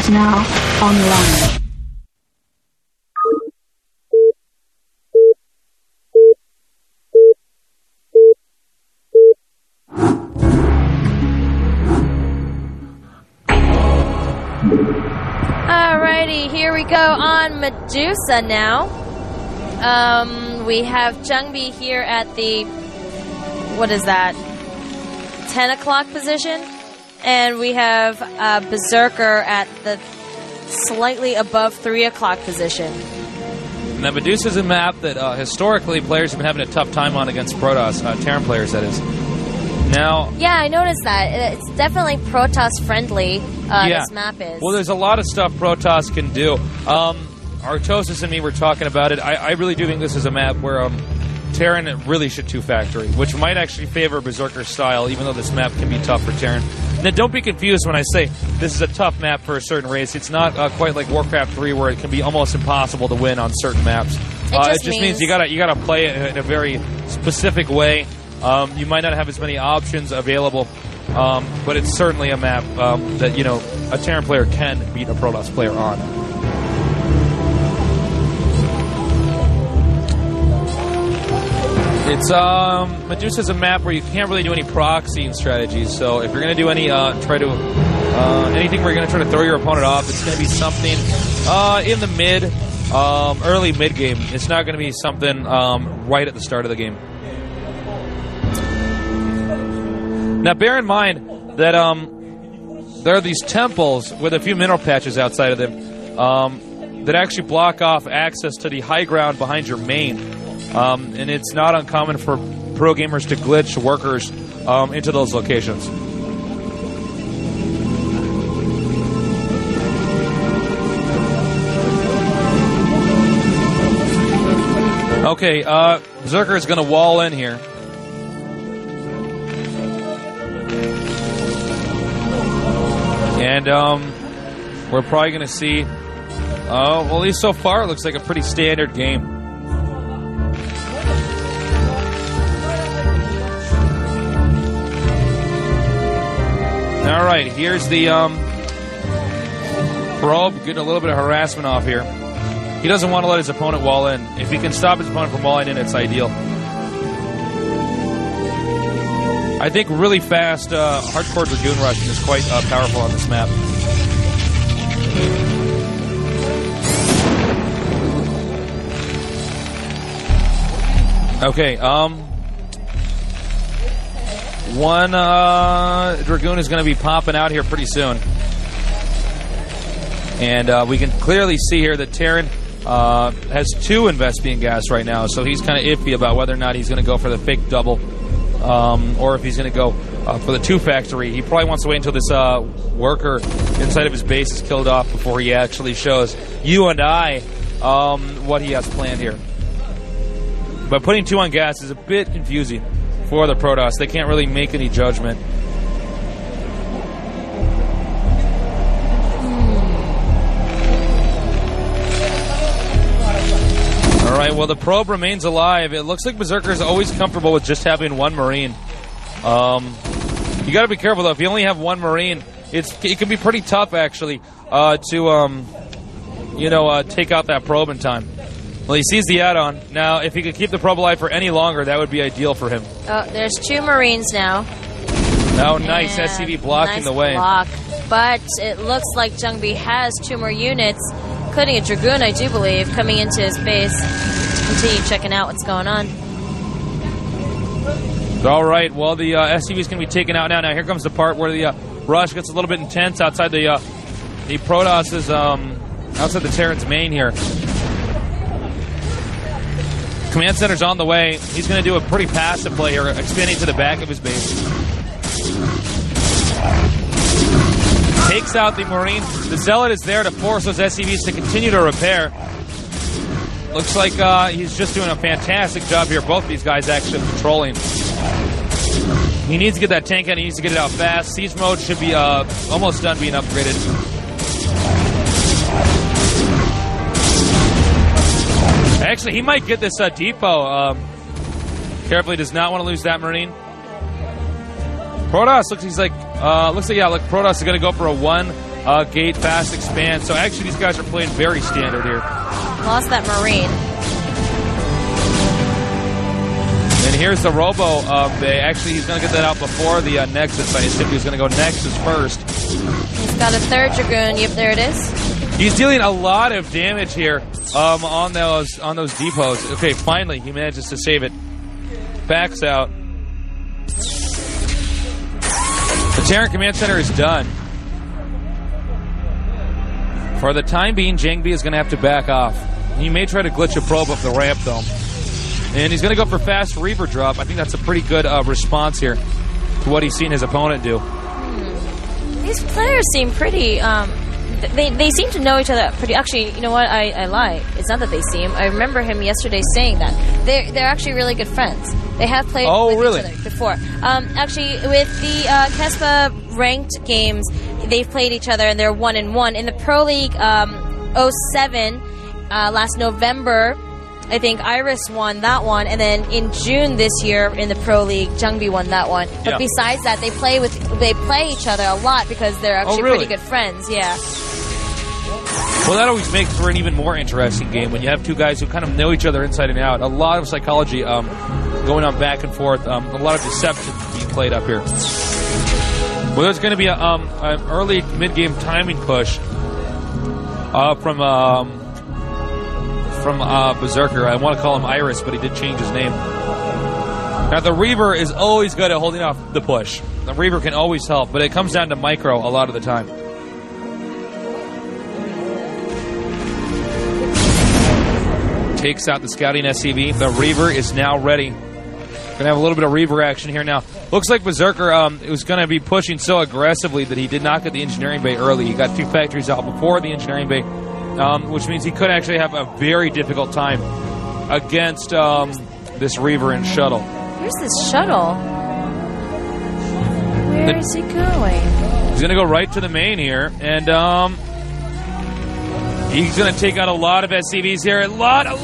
is now online. Alrighty, here we go on Medusa now. We have Jangbi here at the, what is that, 10 o'clock position? And we have Berserker at the slightly above 3 o'clock position. Now, Medusa is a map that historically players have been having a tough time on against Protoss, Terran players, that is. Now, yeah, I noticed that. It's definitely Protoss friendly, this map is. Well, there's a lot of stuff Protoss can do. Artosis and me were talking about it. I really do think this is a map where Terran really should two-factory, which might actually favor Berserker style, even though this map can be tough for Terran. Now, don't be confused when I say this is a tough map for a certain race. It's not quite like Warcraft 3, where it can be almost impossible to win on certain maps. It just means you gotta play it in a very specific way. You might not have as many options available, but it's certainly a map that, you know, a Terran player can beat a Protoss player on. It's Medusa's a map where you can't really do any proxying strategies. So if you're going to do any anything where you're going to try to throw your opponent off, it's going to be something in the early mid game. It's not going to be something right at the start of the game. Now, bear in mind that there are these temples with a few mineral patches outside of them that actually block off access to the high ground behind your main. And it's not uncommon for pro gamers to glitch workers into those locations. Okay, Berserker is going to wall in here. And we're probably going to see, well, at least so far, it looks like a pretty standard game. All right, here's the probe, getting a little bit of harassment off here. He doesn't want to let his opponent wall in. If he can stop his opponent from walling in, it's ideal. I think really fast hardcore Dragoon rushing is quite powerful on this map. Okay, one Dragoon is going to be popping out here pretty soon. And we can clearly see here that Terran has 2 Investian gas right now, so he's kind of iffy about whether or not he's going to go for the fake double. Or if he's going to go for the 2-factory. He probably wants to wait until this worker inside of his base is killed off before he actually shows you and I what he has planned here. But putting 2 on gas is a bit confusing for the Protoss. They can't really make any judgment. Alright, well, the probe remains alive. It looks like Berserker is always comfortable with just having 1 Marine. You got to be careful, though. If you only have 1 Marine, it can be pretty tough, actually, to take out that probe in time. Well, he sees the add-on. Now, if he could keep the probe alive for any longer, that would be ideal for him. Oh, there's 2 Marines now. Oh, nice. SCV blocking the way. Block. But it looks like Jangbi has 2 more units, including a Dragoon, I do believe, coming into his base to continue checking out what's going on. All right. Well, the SCV is going to be taken out now. Now, here comes the part where the rush gets a little bit intense outside the Protoss's, outside the Terran's main here. Command center's on the way. He's going to do a pretty passive play here, expanding to the back of his base. Takes out the Marine. The Zealot is there to force those SCVs to continue to repair. Looks like he's just doing a fantastic job here. Both of these guys actually controlling. He needs to get that tank out. He needs to get it out fast. Siege mode should be almost done being upgraded. Actually, he might get this depot. Carefully, does not want to lose that Marine. Protoss looks like Protoss is going to go for a 1 gate, fast expand. So actually these guys are playing very standard here. Lost that Marine. And here's the Robo Bay. Actually, he's going to get that out before the Nexus. I assume he's going to go Nexus first. He's got a third Dragoon. Yep, there it is. He's dealing a lot of damage here on those depots. Okay, finally, he manages to save it. Backs out. The Terran Command Center is done. For the time being, Jangbi is going to have to back off. He may try to glitch a probe up the ramp, though. And he's going to go for fast Reaver drop. I think that's a pretty good response here to what he's seen his opponent do. These players seem pretty... They seem to know each other pretty... Actually, you know what? I lie. It's not that they seem. I remember him yesterday saying that. They're actually really good friends. They have played with each other before. Actually, with the Kespa ranked games, they've played each other and they're 1-1. In the Pro League 07, last November... I think Iris won that one, and then in June this year in the Pro League, Jangbi won that one. But besides that, they play each other a lot because they're actually pretty good friends. Yeah. Well, that always makes for an even more interesting game when you have two guys who kind of know each other inside and out. A lot of psychology going on back and forth. A lot of deception being played up here. Well, there's going to be an early mid-game timing push from Berserker. I want to call him Iris, but he did change his name. Now, the Reaver is always good at holding off the push. The Reaver can always help, but it comes down to micro a lot of the time. Takes out the scouting SCV. The Reaver is now ready. Going to have a little bit of Reaver action here now. Looks like Berserker was going to be pushing so aggressively that he did not get the engineering bay early. He got two factories out before the engineering bay. Which means he could actually have a very difficult time against this Reaver and shuttle. Where's this shuttle? Where is he going? He's going to go right to the main here, and he's going to take out a lot of SCVs here. A lot! Oh,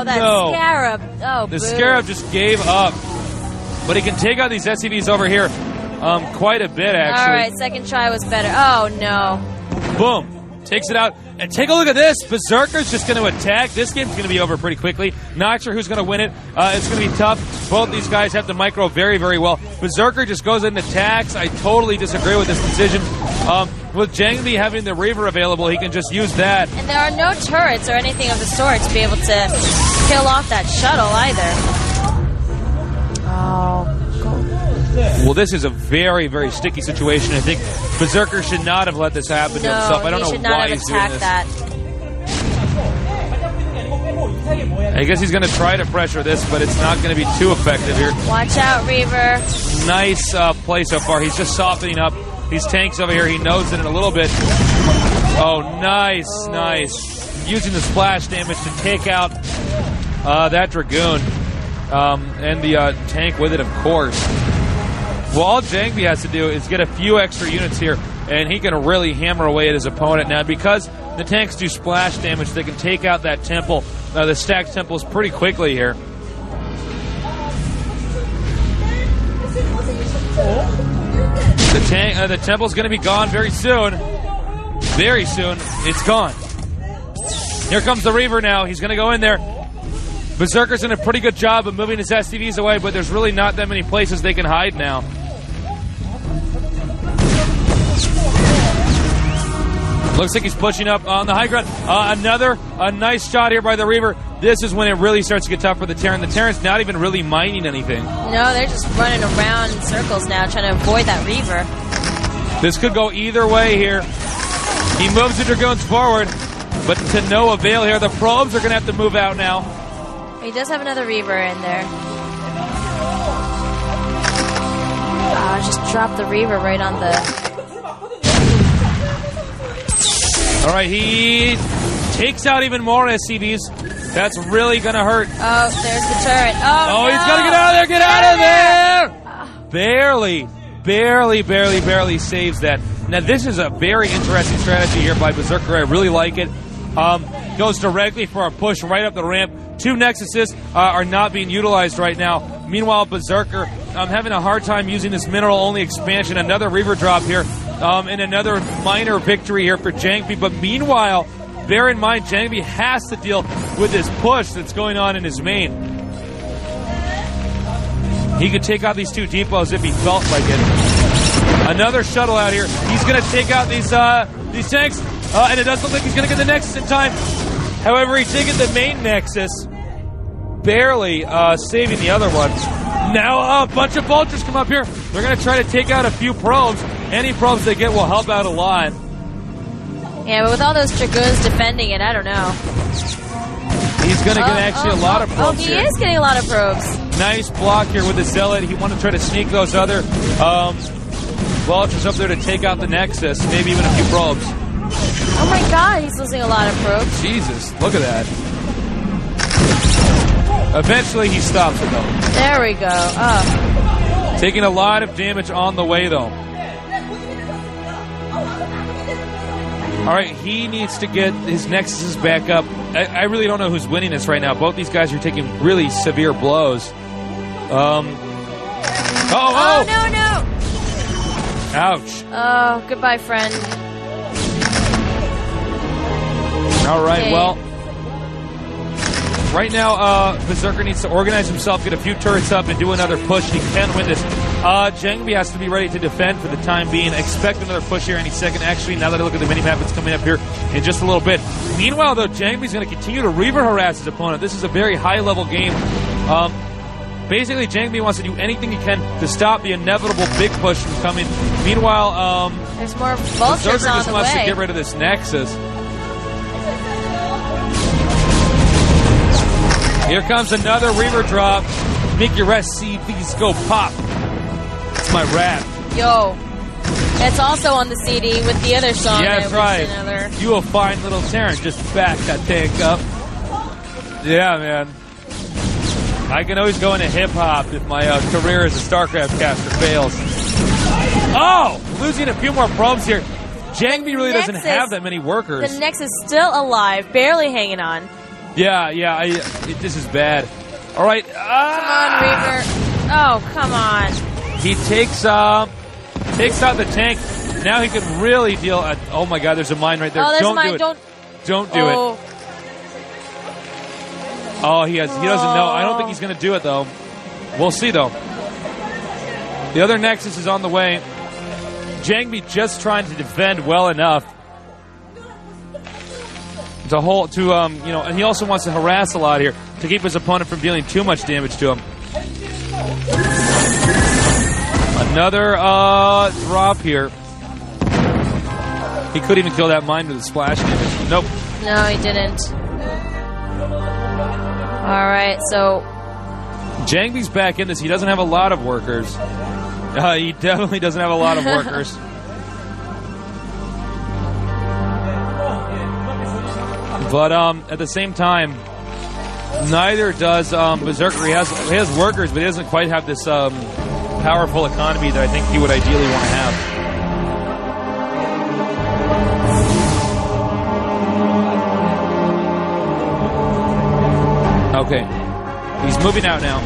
that no. Scarab. Oh, the Scarab just gave up. But he can take out these SCVs over here quite a bit, actually. All right, second try was better. Oh, no. Boom. Takes it out. And take a look at this. Berserker's just going to attack. This game's going to be over pretty quickly. Not sure who's going to win it. It's going to be tough. Both these guys have the micro very, very well. Berserker just goes in and attacks. I totally disagree with this decision. With Jangbi having the Reaver available, he can just use that. And there are no turrets or anything of the sort to be able to kill off that shuttle either. Oh, well, this is a very, very sticky situation. I think Berserker should not have let this happen to himself. I don't know why he's doing this. That. I guess he's going to try to pressure this, but it's not going to be too effective here. Watch out, Reaver. Nice play so far. He's just softening up these tanks over here. He knows it in a little bit. Oh, nice. Using the splash damage to take out that Dragoon. And the tank with it, of course. Well, all Jangbi has to do is get a few extra units here, and he can really hammer away at his opponent. Now, because the tanks do splash damage, they can take out that temple, the stacked temples, pretty quickly here. The temple's going to be gone very soon. Very soon. It's gone. Here comes the Reaver now. He's going to go in there. Berserker's done a pretty good job of moving his SCVs away, but there's really not that many places they can hide now. Looks like he's pushing up on the high ground. A nice shot here by the Reaver. This is when it really starts to get tough for the Terran. The Terran's not even really mining anything. No, they're just running around in circles now, trying to avoid that Reaver. This could go either way here. He moves the Dragoons forward, but to no avail here. The probes are going to have to move out now. He does have another Reaver in there. Just drop the Reaver right on the... All right, he takes out even more SCVs. That's really going to hurt. Oh, there's the turret. Oh, no. He's got to get out of there. Get out of there. Barely saves that. Now, this is a very interesting strategy here by Berserker. I really like it. Goes directly for a push right up the ramp. Two Nexuses are not being utilized right now. Meanwhile, Berserker having a hard time using this mineral-only expansion. Another Reaver drop here. And another minor victory here for Jangbi. But meanwhile, bear in mind, Jangbi has to deal with this push that's going on in his main. He could take out these two depots if he felt like it. Another shuttle out here. He's going to take out these tanks, and it doesn't look like he's going to get the Nexus in time. However, he's taking the main Nexus, barely saving the other one. Now a bunch of vultures come up here. They're going to try to take out a few probes. Any probes they get will help out a lot. Yeah, but with all those Dragoons defending it, I don't know. He's going to get actually a lot of probes he here. is getting a lot of probes. Nice block here with the Zealot. He wanted to try to sneak those other vultures up there to take out the Nexus. Maybe even a few probes. Oh my god, he's losing a lot of probes. Jesus, look at that. Eventually he stops it though. There we go. Oh. Taking a lot of damage on the way though. Alright, he needs to get his Nexuses back up. I really don't know who's winning this right now. Both these guys are taking really severe blows. Oh, no. Ouch. Oh, goodbye, friend. Alright, Okay. well. Right now, Berserker needs to organize himself, get a few turrets up, and do another push. He can win this. Jangbi has to be ready to defend for the time being. Expect another push here any second. Actually, now that I look at the minimap, it's coming up here in just a little bit. Meanwhile, though, Jangbi's going to continue to Reaver harass his opponent. This is a very high-level game. Basically, Jangbi wants to do anything he can to stop the inevitable big push from coming. Meanwhile, there's more vultures Berserker on just the wants way. to get rid of this Nexus. Here comes another Reaver drop. Make your SCVs go pop. It's my rap. Yo. It's also on the CD with the other song. Yeah, that's right. Another... You will find little Terran just back that tank up. Yeah, man. I can always go into hip-hop if my career as a StarCraft caster fails. Oh! Losing a few more probes here. Jangbi really doesn't have that many workers. The Nexus is still alive, barely hanging on. Yeah, this is bad. All right. Come on, Reaver. Oh, come on. He takes out the tank. Now he can really deal. Oh my God, there's a mine right there. Oh, there's Don't a mine. do it. Don't do it. Oh, he doesn't know. I don't think he's going to do it though. We'll see though. The other Nexus is on the way. Jangbi just trying to defend well enough. And he also wants to harass a lot here to keep his opponent from dealing too much damage to him. Another drop here. He could even kill that mine with a splash damage. Nope. No, he didn't. All right, so Jangbi's back in this. He doesn't have a lot of workers. He definitely doesn't have a lot of workers. But at the same time, neither does Berserker. He has workers, but he doesn't quite have this powerful economy that I think he would ideally want to have. Okay, he's moving out now,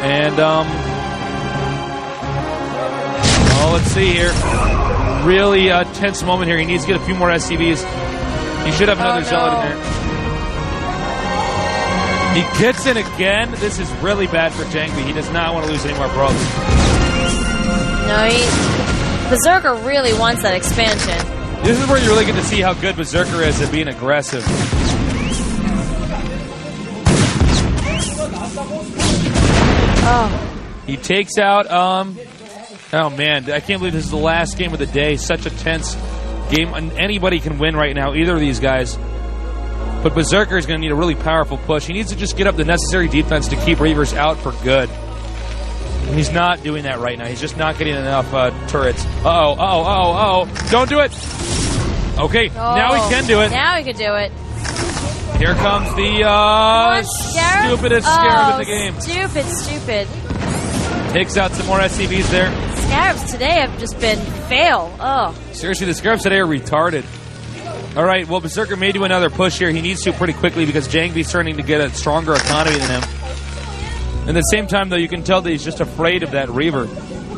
and let's see here. Really tense moment here. He needs to get a few more SCVs. He should have another Zealot in there. He gets in again. This is really bad for Jangbi. He does not want to lose any more probes. No, Berserker really wants that expansion. This is where you really get to see how good Berserker is at being aggressive. Oh. He takes out, oh man, I can't believe this is the last game of the day. Such a tense game. Anybody can win right now, either of these guys. But Berserker is going to need a really powerful push. He needs to just get up the necessary defense to keep Reavers out for good. And he's not doing that right now. He's just not getting enough turrets. Uh-oh. Don't do it! Okay, now he can do it. Now he can do it. Here comes the stupidest Scarab in the game. Stupid. Takes out some more SCVs there. Scarabs today have just been fail. Oh. Seriously, the Scarabs today are retarded. All right, well, Berserker may do another push here. He needs to pretty quickly because Jangbi's starting to get a stronger economy than him. At the same time, though, you can tell that he's just afraid of that Reaver.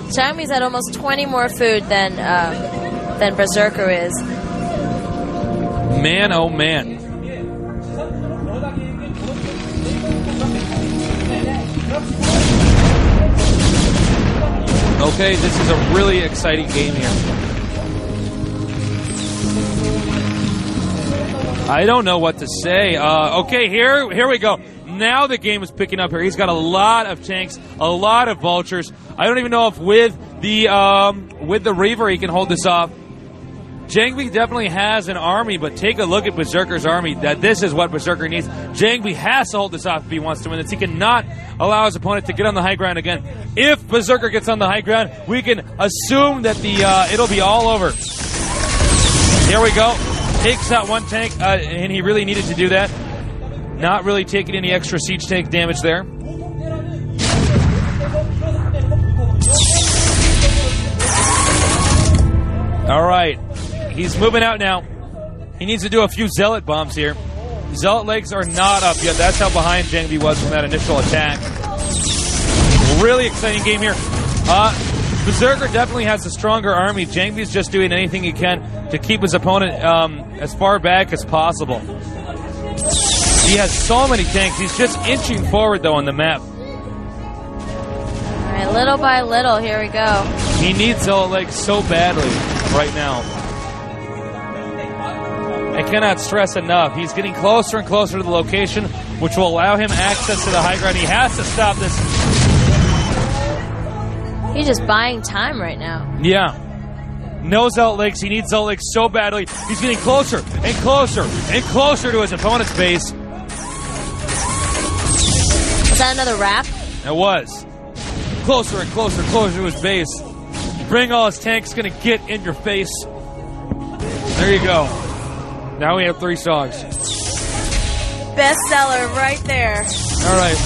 Jangbi's at almost 20 more food than Berserker is. Man, oh man. Okay, this is a really exciting game here. I don't know what to say. Okay, here we go. Now the game is picking up here. He's got a lot of tanks, a lot of vultures. I don't even know if with the Reaver he can hold this off. Jangbi definitely has an army, but take a look at Berserker's army. That this is what Berserker needs. Jangbi has to hold this off if he wants to win this. He cannot allow his opponent to get on the high ground again. If Berserker gets on the high ground, we can assume that it'll be all over. Here we go. Takes out one tank, and he really needed to do that. Not really taking any extra siege tank damage there. All right. He's moving out now. He needs to do a few Zealot bombs here. Zealot legs are not up yet. That's how behind Jangbi was from that initial attack. Really exciting game here. Berserker definitely has a stronger army. Jangbi's just doing anything he can to keep his opponent as far back as possible. He has so many tanks. He's just inching forward, though, on the map. All right, little by little, here we go. He needs Zealot legs so badly right now. I cannot stress enough. He's getting closer and closer to the location, which will allow him access to the high ground. He has to stop this. He's just buying time right now. Yeah. No Zealot legs. He needs Zealot legs so badly. He's getting closer and closer and closer to his opponent's base. Was that another wrap? It was. Closer and closer, closer to his base. Bring all his tanks, gonna get in your face. There you go. Now we have 3 songs. Bestseller right there. All right.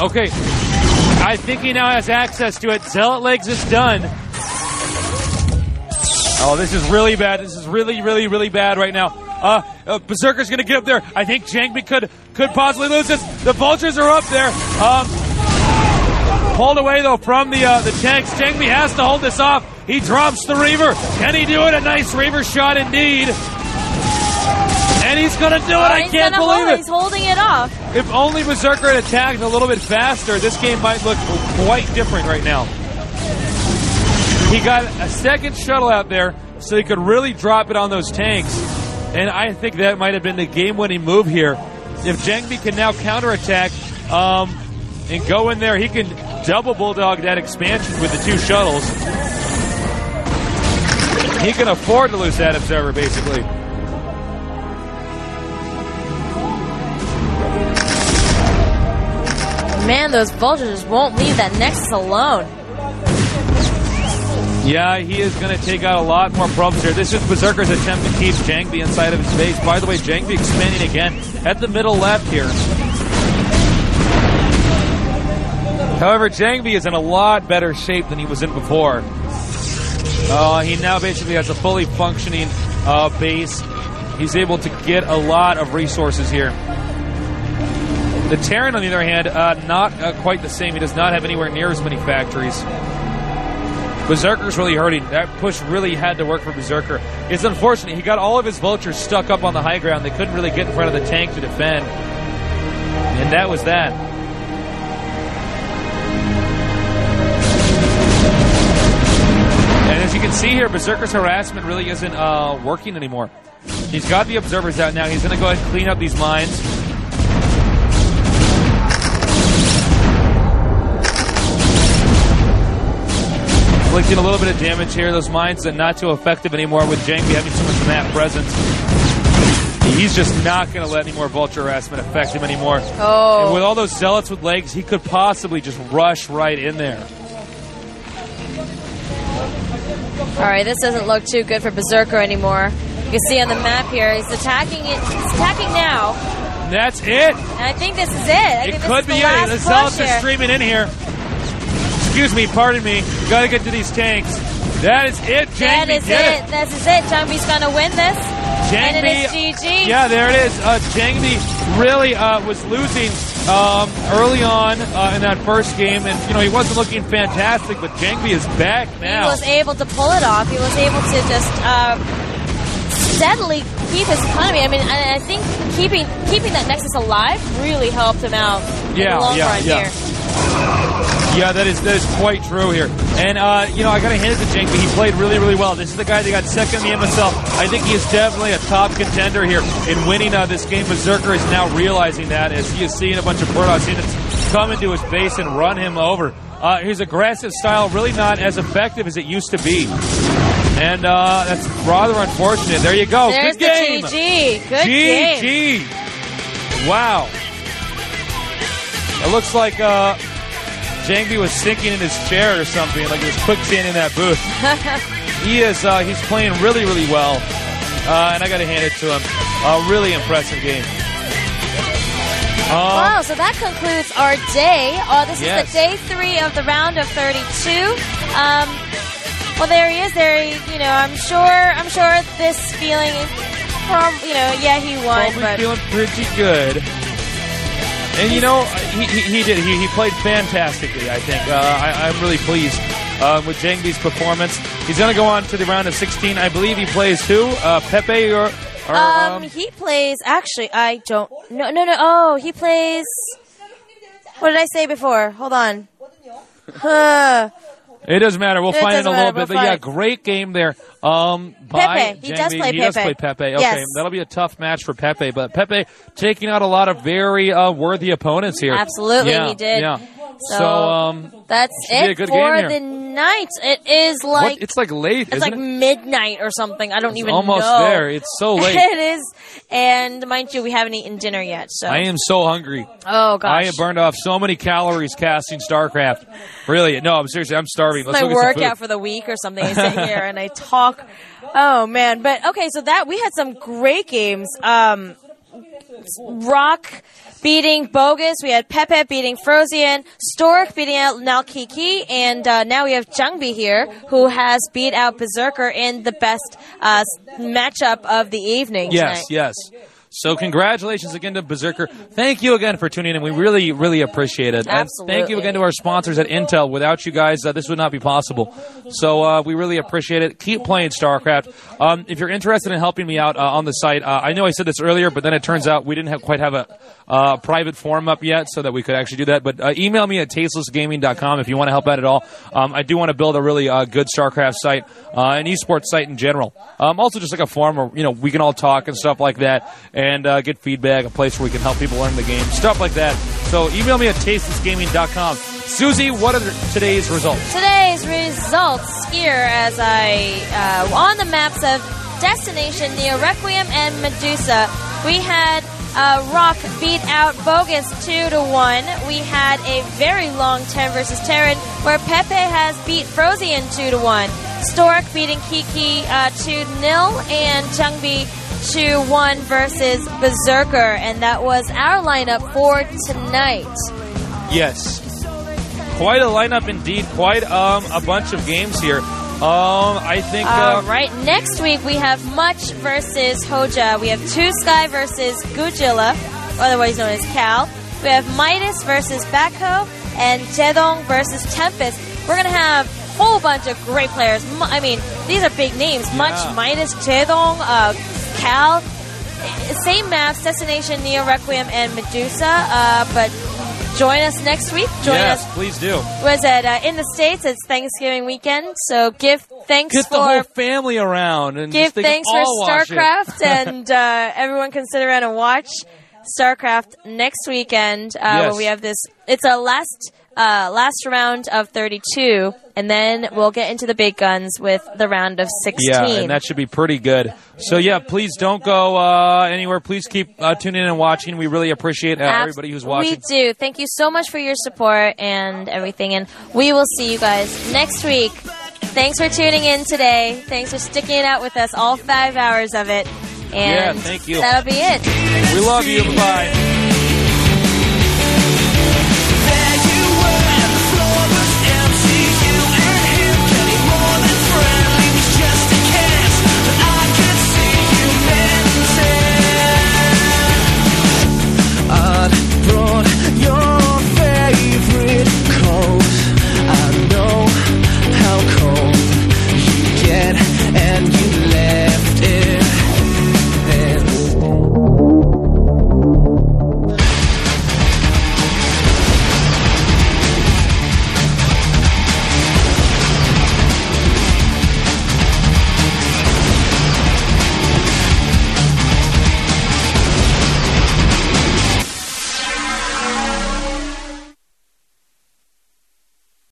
Okay. I think he now has access to it. Zealot legs is done. Oh, this is really bad. This is really, really, really bad right now. Berserker's going to get up there. I think Jangbi could possibly lose this. The vultures are up there. Pulled away, though, from the tanks. Jangbi has to hold this off. He drops the Reaver. Can he do it? A nice Reaver shot indeed. And he's going to do it. I can't believe it. He's holding it off. If only Berserker had attacked a little bit faster, this game might look quite different right now. He got a second shuttle out there so he could really drop it on those tanks. And I think that might have been the game-winning move here. If Jangbi can now counterattack and go in there, he can double bulldog that expansion with the 2 shuttles. He can afford to lose that observer, basically. Man, those vultures just won't leave that Nexus alone. Yeah, he is going to take out a lot more probes here. This is Berserker's attempt to keep Jangbi inside of his base. By the way, Jangbi expanding again at the middle left here. However, Jangbi is in a lot better shape than he was in before. He now basically has a fully functioning base. He's able to get a lot of resources here. The Terran, on the other hand, not quite the same. He does not have anywhere near as many factories. Berserker's really hurting. That push really had to work for Berserker. It's unfortunate. He got all of his vultures stuck up on the high ground. They couldn't really get in front of the tank to defend. And that was that. And as you can see here, Berserker's harassment really isn't working anymore. He's got the observers out now. He's going to go ahead and clean up these mines. Inflicting a little bit of damage here. Those mines are not too effective anymore with Jangbi having so much map presence. He's just not going to let any more vulture harassment affect him anymore. Oh. And with all those zealots with legs, he could possibly just rush right in there. All right, this doesn't look too good for Berserker anymore. You can see on the map here, he's attacking it. He's attacking now. That's it. And I think this is it. It could be it. The zealots are streaming in here. Excuse me, pardon me. We got to get to these tanks. That is it, Jangbi. That is it. This is it. Jangbi's going to win this. Jangbi, and it is GG. Yeah, there it is. Jangbi really was losing early on in that first game, and he wasn't looking fantastic. But Jangbi is back now. He was able to pull it off. He was able to just steadily keep his economy. I mean, I think keeping that Nexus alive really helped him out in the long run here. Yeah, that is quite true here. And, I got to hand it to Jangbi. He played really, really well. This is the guy that got second in the MSL. I think he is definitely a top contender here in winning this game. Berserker is now realizing that as he is seeing a bunch of Protoss units come into his base and run him over. His aggressive style really not as effective as it used to be. And that's rather unfortunate. There you go. There's Good game. The GG. Good game. GG. Wow. It looks like Jangbi was sinking in his chair or something, like he was quicksand in that booth. He's playing really, really well, and I got to hand it to him. A really impressive game. Wow, so that concludes our day. This is the day 3 of the round of 32. Well, there he is. I'm sure this feeling is from, he won, Probably but feeling pretty good. And he played fantastically, I think. I'm really pleased with Jangbi's performance. He's going to go on to the round of 16. I believe he plays who? Pepe or he plays, actually, I don't, no. Oh, he plays, what did I say before? Hold on. It doesn't matter. We'll find it in a little bit. But yeah, great game there. Pepe. He does play Pepe. He does play Pepe. Okay, yes. That'll be a tough match for Pepe. But Pepe taking out a lot of very worthy opponents here. Absolutely, he did. Yeah. So that's it for the night. It is like... It's like late, It's like midnight or something. I don't even know. Almost there. It's so late. It is. And mind you, we haven't eaten dinner yet. So I am so hungry. Oh, gosh. I have burned off so many calories casting StarCraft. Really. No, I'm seriously. I'm starving. Let's my go get some workout food. for the week or something. I sit here and I talk. Oh, man. But, okay, so we had some great games. Rock beating Bogus. We had Pepe beating Frosian. Stork beating out Nalkiki. And now we have Jangbi here, who has beat out Berserker in the best matchup of the evening tonight. Yes. So congratulations again to Berserker. Thank you again for tuning in. We really, really appreciate it. Absolutely. And thank you again to our sponsors at Intel. Without you guys, this would not be possible. So we really appreciate it. Keep playing StarCraft. If you're interested in helping me out on the site, I know I said this earlier, but then it turns out we didn't quite have a private forum up yet so that we could actually do that. But email me at tastelessgaming.com if you want to help out at all. I do want to build a really good StarCraft site, an esports site in general. Also just like a forum where we can all talk and stuff like that. And get feedback, a place where we can help people learn the game, stuff like that. So email me at tastelessgaming.com. Susie, what are today's results? Today's results here as on the maps of Destination, Neo Requiem, and Medusa. We had Rock beat out Bogus 2-1. We had a very long 10 versus Terran where Pepe has beat Frosian 2-1. Stork beating Kiki 2-0, and Jangbi 2-1 versus Berserker, and that was our lineup for tonight. Yes, quite a lineup indeed. Quite a bunch of games here. I think. Right, next week we have Much versus Hoja. We have Two Sky versus Godzilla, otherwise known as Cal. We have Midas versus Backho, and Jedong versus Tempest. We're gonna have a whole bunch of great players. I mean, these are big names. Yeah. Much, Midas, Jedong, Cal, same maps, Destination, Neo Requiem, and Medusa. But join us next week. Join us. Please do. Was it in the States? It's Thanksgiving weekend, so give thanks Get for the whole family around and give just thanks for StarCraft, and everyone can sit around and watch StarCraft next weekend when we have this. It's a last round of 32, and then we'll get into the big guns with the round of 16. Yeah, and that should be pretty good. So, yeah, please don't go anywhere. Please keep tuning in and watching. We really appreciate everybody who's watching. We do. Thank you so much for your support and everything, and we will see you guys next week. Thanks for tuning in today. Thanks for sticking it out with us all 5 hours of it. And thank you. That'll be it. We love you. Bye-bye.